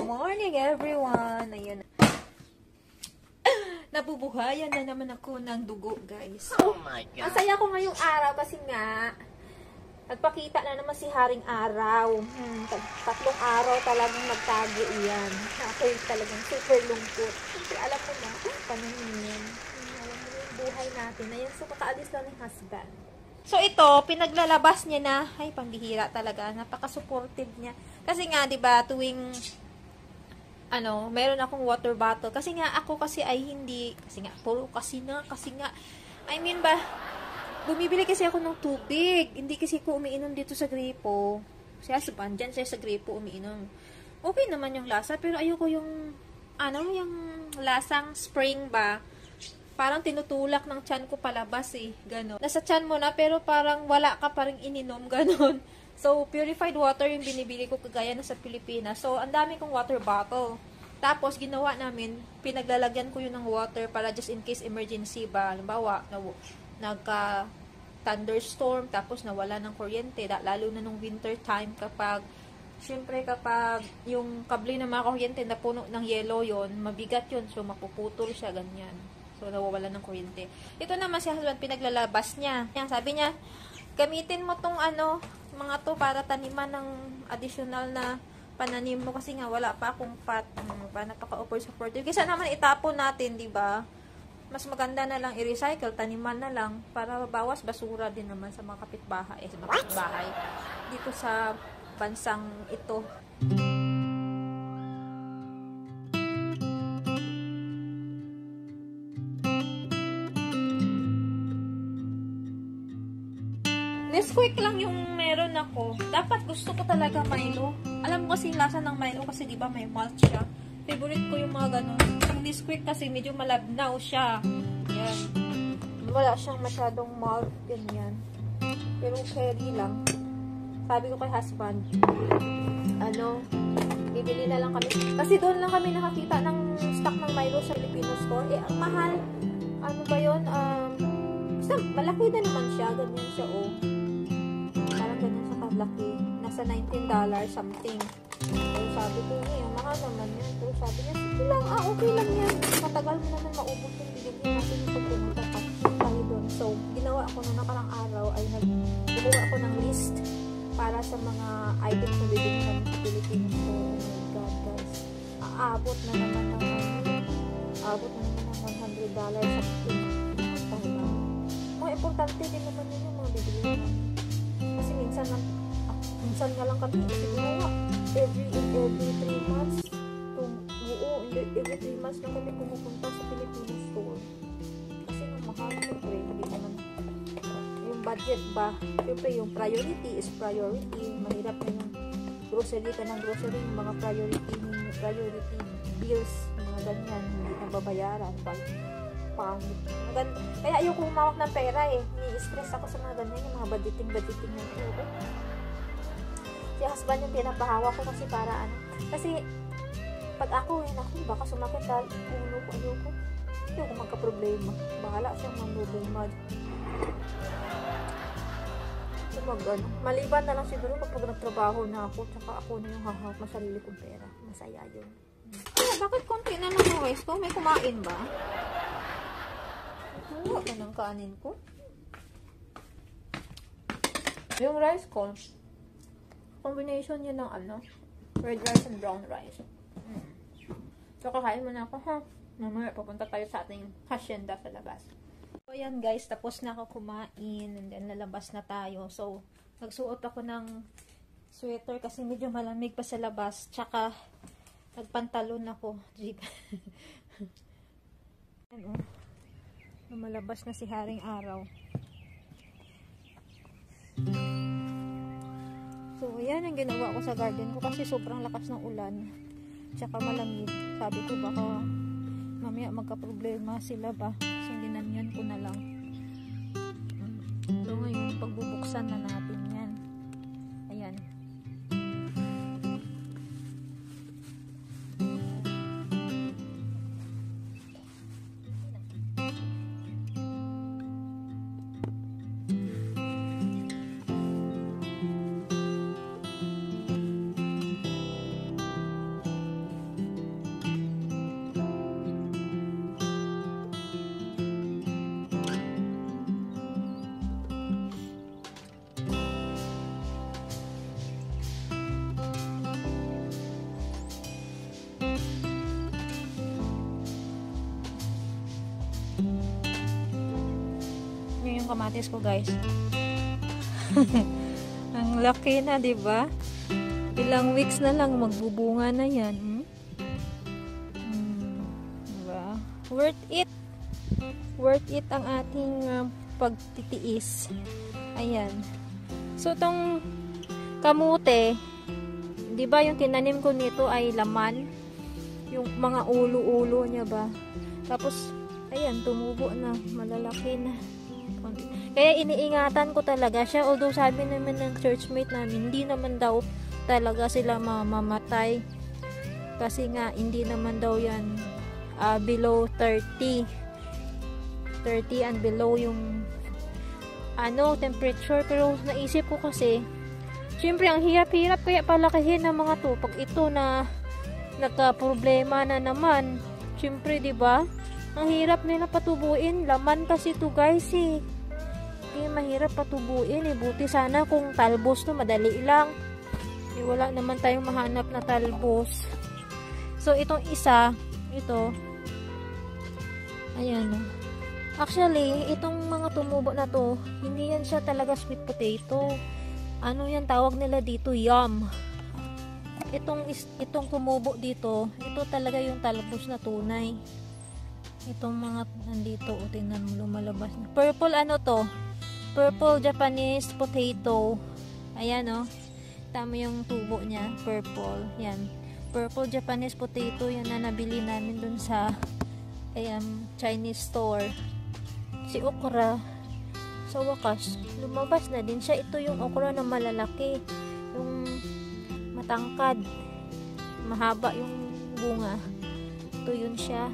morning, everyone! Ayan. Nabubuhayan na naman ako ng dugo, guys. Oh my God. Masaya ko ngayong araw kasi nga, nagpakita na naman si Haring Araw. Tatlong araw talagang nagtago iyan. Ako'y talagang super lungkot. Kasi alam mo na, panahon. Alam mo yung buhay natin. Ayan, so kakaalis lang ng husband. So ito, pinaglalabas niya na, ay pangbihira talaga, napaka-supportive niya. Kasi nga, 'di ba, tuwing meron akong water bottle. Kasi nga ako kasi ay hindi, kasi nga I mean ba, bumibili kasi ako ng tubig. Hindi kasi ko umiinom dito sa gripo. Siya dyan siya sa gripo umiinom. Okay naman yung lasa, pero ayoko yung yung lasang spring ba. Parang tinutulak ng tiyan ko palabas eh. Ganon. Nasa tiyan mo na, pero parang wala ka pa rin ininom. Ganon. So, purified water yung binibili ko kagaya na sa Pilipinas. So, ang dami kong water bottle. Tapos, ginawa namin, pinaglalagyan ko yun ng water para just in case emergency ba. Halimbawa, nagka-thunderstorm, tapos nawala ng kuryente. Lalo na nung winter time kapag yung kable ng mga kuryente na puno ng yelo yon, mabigat yun. So, mapuputol siya, ganyan. So, nawawala ng kuryente. Ito naman si husband, pinaglalabas niya. Sabi niya, gamitin mo tong mga to para taniman ng additional na pananim mo kasi nga wala pa akong pot. Napaka-over supportive. Kaysa naman itapon natin, di ba? Mas maganda na lang i-recycle, taniman na lang para bawas basura din naman sa mga kapitbahay. Dito sa bansang ito. Nesquik lang yung meron ako. Dapat gusto ko talaga Milo. Alam mo kasi yung lasa ng Milo kasi di ba may malt siya. Favorite ko yung mga ganun. Yung Nesquik kasi medyo malabnaw siya. Yan. Wala siyang masyadong malt. Ganyan. Pero cherry lang. Sabi ko kay husband, bibili na lang kami. Kasi doon lang kami nakakita ng stock ng Milo sa Filipino store. Eh, ang mahal. Ano ba yun? Basta malaki na naman siya. Ganyan siya, oh. Ganyan siya kalaki. Nasa $19 something. So, sabi ko niya, mahal naman yan. Pero sabi niya, sige lang, okay lang yan. Matagal mo naman maubos yung binigyan natin yung pumunta tayo doon. So, ginawa ako na nakarang araw ay gumawa ako ng list para sa mga items na bibili kami sa Pilipinas. So, oh my God, guys. Aabot na naman ng $100 something. Mga importante din naman yun yung mga bibili naman. Kasi minsan nga lang kami siguro every 3 months every 3 months lang kami pumupunta sa Filipino store. Kasi nung mahal, siyempre, hindi naman yung budget ba, siyempre yung priority is priority. Mahirap na yung grocery ka ng grocery, yung mga priority bills, mga ganyan, hindi na babayaran. Kaya ayoko humawak ng pera eh. Ni-stress ako sa mga ganyan, yung mga budgeting na ito. Si husband yung pinapahawak ko kasi para kasi pag ako baka sumakit dahil ulo ko, ayoko magka-problema. Bahala siyang problema. So maliban na lang siguro kapag nagtrabaho na ako, tsaka ako na yung hahawak na sarili kong pera. Masaya yun. Bakit konti na lang yung rice ko? May kumain ba? Wala ka ng kanin ko. Yung rice ko, combination yun ng red rice and brown rice. So, kakain muna ako, ha? Mamaya, papunta tayo sa ating hacienda sa labas. So, ayan guys, tapos na ako kumain, and then lalabas na tayo. So, nagsuot ako ng sweater kasi medyo malamig pa sa labas. Tsaka, nagpantalon ako. Ayan, malabas na si Haring Araw. So, ayan ang ginawa ko sa garden ko kasi sobrang lakas ng ulan. Tsaka malamig. Sabi ko baka mamaya magka-problema sila ba. So, ginanyan ko na lang. So, ngayon, pagbubuksan na natin yan. Ayan. kamatis ko, guys. Ang laki na, 'di ba? Ilang weeks na lang magbubunga na 'yan. Diba? Worth it. Worth it ang ating pagtitiis. Ayan. So tong kamote, 'di ba, yung tinanim ko nito ay laman, yung mga ulo-ulo niya ba. Tapos ayan, tumubo na, malalaki na. Kaya iniingatan ko talaga siya. Although sabi naman ng churchmate namin, hindi naman daw talaga sila mamamatay. Kasi nga, hindi naman daw yan below 30. 30 and below yung temperature. Pero naisip ko kasi, syempre ang hirap-hirap kaya palakihin ng mga to. Pag ito na nagka-problema na naman, syempre, 'di ba? Ang hirap nila patubuin. Laman kasi to, guys, eh. Kaya mahirap patubuin, eh. Buti sana kung talbos to, madali lang. Eh, wala naman tayong mahanap na talbos. So, itong isa, ito, ayan, oh. Actually, itong mga tumubo na to, hindi yan siya talaga sweet potato. Ano yan tawag nila dito? Yum. Itong tumubo dito, ito talaga yung talbos na tunay. Itong mga nandito, o tingnan mo, lumalabas na. Purple to? Purple Japanese potato. Ayan, oh. Tama yung tubo niya, purple. Yan. Purple Japanese potato, yan na nabili namin dun sa Chinese store. Si okra, sa wakas, lumabas na din siya. Ito yung okra na malalaki. Yung matangkad. Mahaba yung bunga. Ito yun siya.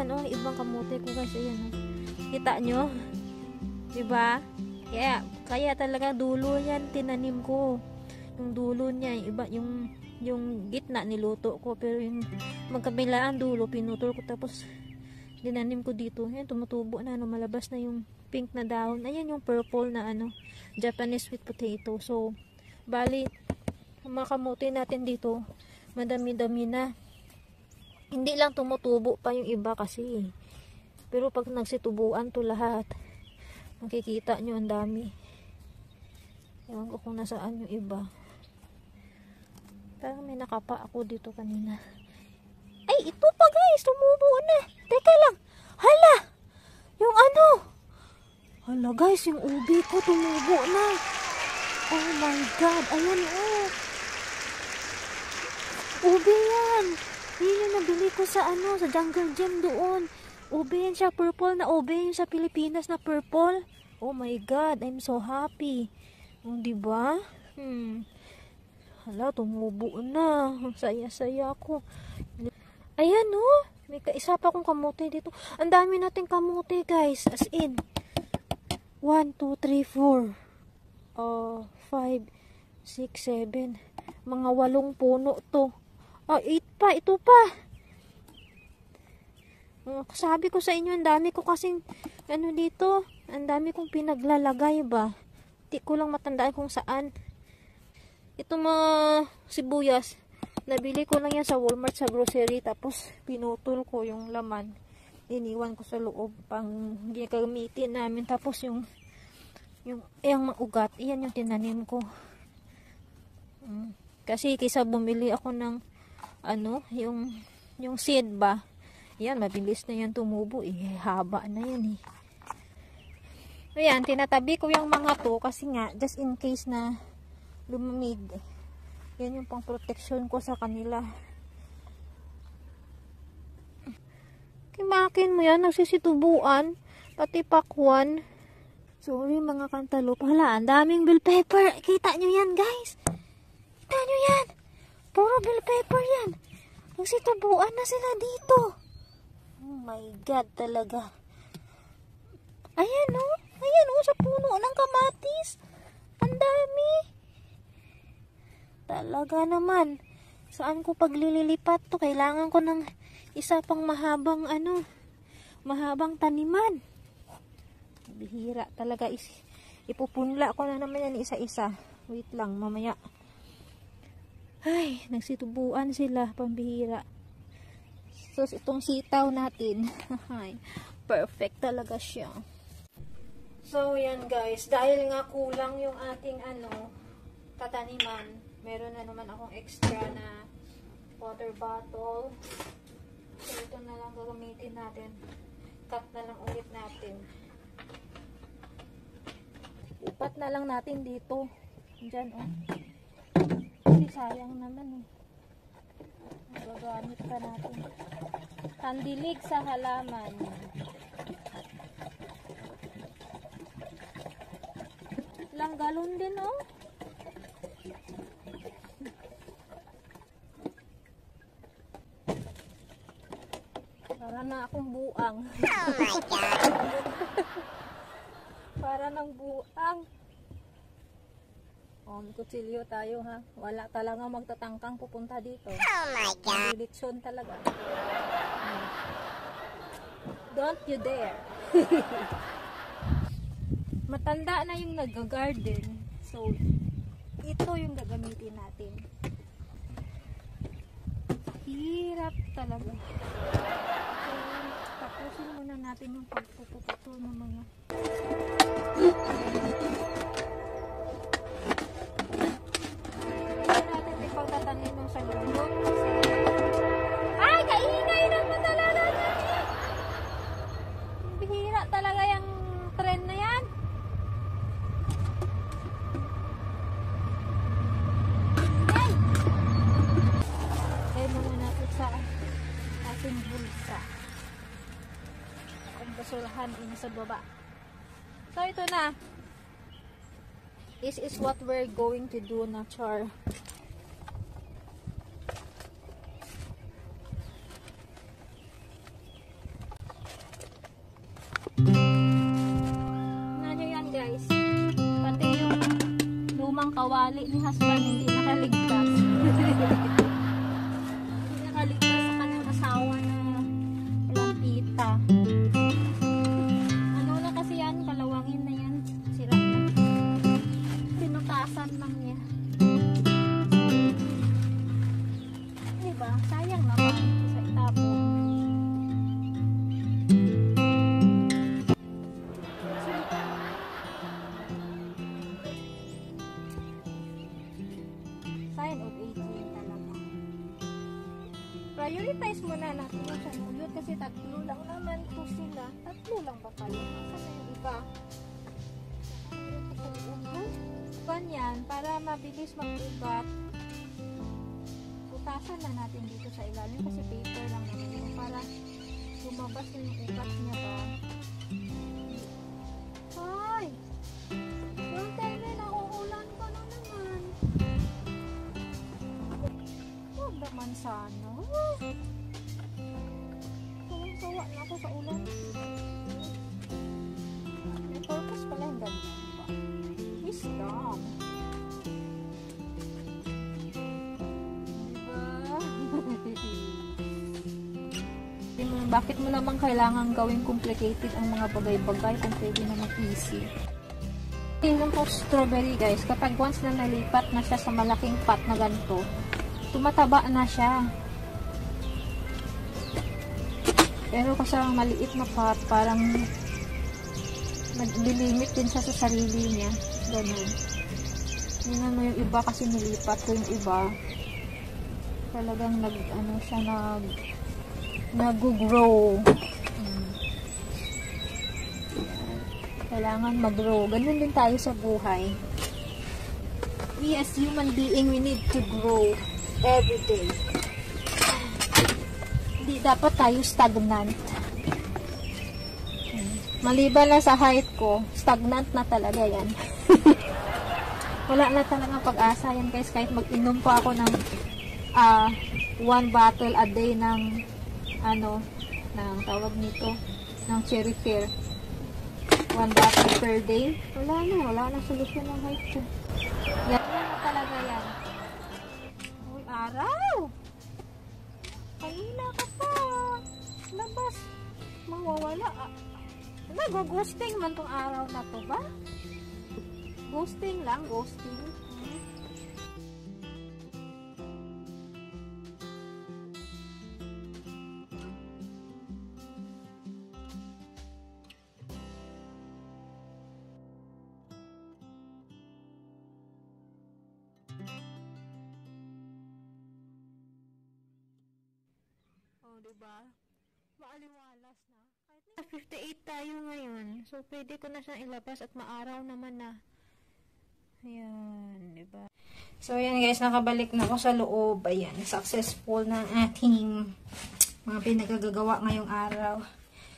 Ibang kamote ko, guys. Ayan, oh. Kita nyo? Diba? Kaya talaga dulo yan tinanim ko. Yung dulo niya, iba, yung gitna niluto ko. Pero yung magkabilaan dulo, pinutol ko. Tapos, dinanim ko dito. Ayan, tumutubo na. Malabas na yung pink na dahon. Ayan yung purple na Japanese sweet potato. So, bali, mga kamote natin dito, madami-dami na. Hindi lang tumutubo pa yung iba kasi. Pero pag nagsitubuan to lahat, makikita nyo ang dami. Ewan ko kung nasaan yung iba. Parang may nakapa ako dito kanina. Ay, ito pa, guys, tumubo na. Teka lang. Hala! Yung hala, guys, yung ubi ko tumubo na. Oh my God. Ayan, oh. Ubi yan. Yun yung nabili ko sa sa Jungle Gym doon. Ube yan siya, purple na ube yung sa Pilipinas na purple. Oh my God, I'm so happy. Diba? Hala, tumubo na. Saya-saya ako. Ayan, oh. May isa pa akong kamote dito. Ang dami nating kamote, guys. As in. 1, 2, 3, 4. 5, 6, 7. Mga 8 puno to. 8 pa. Ito pa. Sabi ko sa inyo, ang dami ko kasing dito. Ang dami kong pinaglalagay ba. Di ko lang matandaan kung saan. Ito mga sibuyas. Nabili ko lang yan sa Walmart sa grocery. Tapos pinutol ko yung laman. Iniwan ko sa loob pang gagamitin namin. Tapos yung ugat. Iyan yung tinanim ko. Kasi kaysa bumili ako ng yung seed ba. Yan, mabilis na yan tumubo. Haba na yan eh. Ayan, tinatabi ko yung mga to kasi nga, just in case na lumamig. Yan yung pang protection ko sa kanila. Kimakin mo yan, nagsisitubuan, pati pakwan. Sorry mga kantalop. Hala, ang daming bell pepper. Kita nyo yan, guys. Kita nyo yan. Puro bell pepper yan. Nagsitubuan na sila dito. Oh my God, talaga. Ayan, oh. Ayan, oh, sa puno ng kamatis. Ang dami. Talaga naman. Saan ko paglililipat to? Kailangan ko ng isa pang mahabang mahabang taniman. Bihira talaga. Ipupunla ko na naman yan isa-isa. Wait lang, mamaya. Ay, nagsitubuan sila, pambihira. So, itong sitaw natin, perfect talaga siya. So, yan guys. Dahil nga kulang yung ating tataniman, meron na naman akong extra na water bottle. So, ito na lang gagamitin natin. Cut na lang ulit natin. Ipat na lang natin dito. Diyan, oh. Kasi sayang naman, eh. Gagamit pa natin. Pandilig sa halaman. Ilang galon din, oh. Para na akong buang. Oh my God! Para ng buang. Oh, may kutsilyo tayo, ha. Wala talaga magtatangkang pupunta dito. Oh my God! Dilitsyon talaga. Don't you dare. Matanda na yung nag-garden. So, ito yung gagamitin natin. Hirap talaga. So, tapusin muna natin yung pagpuputo ng mga natin ipagtatanin ng salubot kasi ay, kaingay naman talaga dyan. Bihira talaga yung trend na yan. Ay! Lagay muna natin sa ating bulsa. Ang basurahan ini sa baba. So, ito na. This is what we're going to do na, char. Ano yan, guys? Pati yung lumang kawali ni husband hindi nakaligtas. Hindi nakaligtas sa kanyang asawa na lampita. Ano na kasi yan, kalawangin na yan. Sira na. Pinutasan lang niya. Diba? Sayang naman sa itapon. Sign of aging talaga. Prioritize muna natin yung sanuyot kasi tatlo lang naman po sila. Tatlo lang ba tayo? Nasaan na yung iba? Ganyan, para mabilis mag-ugat, putasan na natin dito sa ilalim kasi paper lang naman yun para lumabas yung ugat niya ba. Ay! Don't tell me na uulan ka na naman. Huwag naman sana. Sawa na ako sa ulan. May purpose pala yung ganyan pa. Wisdom. Diba? Bakit mo naman kailangan gawing complicated ang mga bagay-bagay kung pwede naman easy? Yung po strawberry guys, kapag once na nalipat na siya sa malaking pot na ganito, tumataba na siya. Pero kasi ang maliit na pot, parang naglilimit din siya sa sarili niya. Ganun. Yun mo yung iba kasi nilipat ko yung iba. Talagang nag-grow. Kailangan mag-grow. Ganun din tayo sa buhay. We as human being, we need to grow every day. Hindi dapat tayo stagnant. Maliban na sa height ko, stagnant na talaga yan. Wala na talagang pag-asa yan guys. Kahit mag-inom pa ako ng 1 bottle a day ng ng tawag nito, ng cherry fair. 1 bottle per day. Wala na solusyon ng height ko. Yan na talaga yan. Uy, araw! Kanina ka pa. Labas. Mawawala. Nag-ghosting man tong araw na to ba? Ghosting lang, ghosting. diba? Maaliwalas na. Kahit na 58 tayo ngayon. So, pwede ko na siyang ilabas at maaraw naman na. Ayan, diba? So, ayan guys, nakabalik na ako sa loob. Ayan, successful ng ating mga pinagagagawa ngayong araw.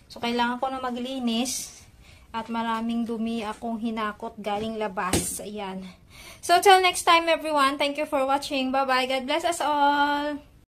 So, kailangan ko na maglinis at maraming dumi akong hinakot galing labas. Ayan. So, till next time everyone, thank you for watching. Bye-bye. God bless us all.